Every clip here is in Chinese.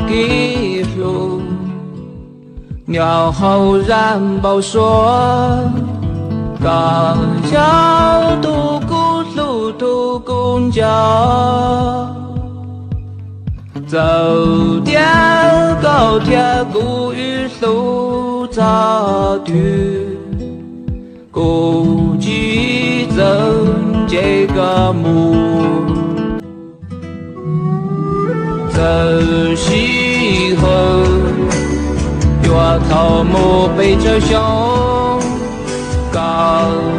几路，鸟后然报说，高桥渡古路渡公交，走条高铁古语路早去，古迹走这个木。走西河，月头木背着胸，高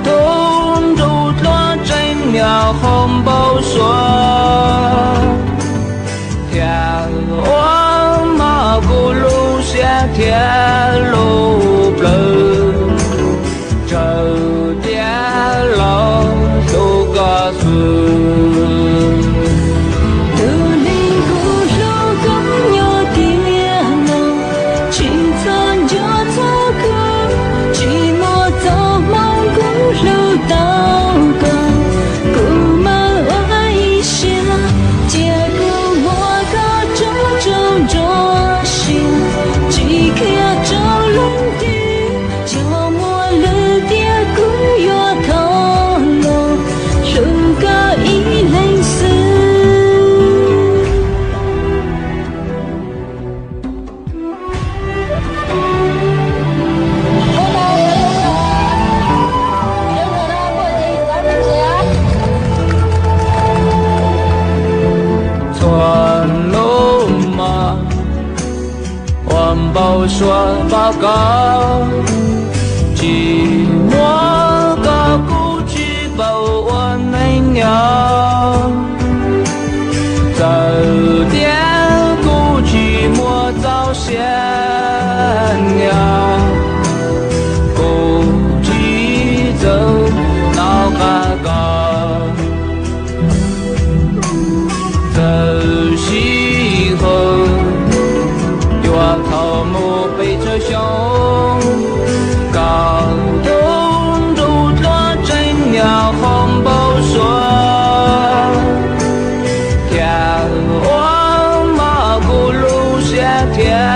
东竹落真鸟红包说，天王马古路下天路不，这点老都告诉。报说报告，寂寞高古去报我没鸟，走点古寂寞早先了，古迹走闹嘎嘎，走西河。头目背着胸，高东竹落真鸟红包说，天王马古路下天。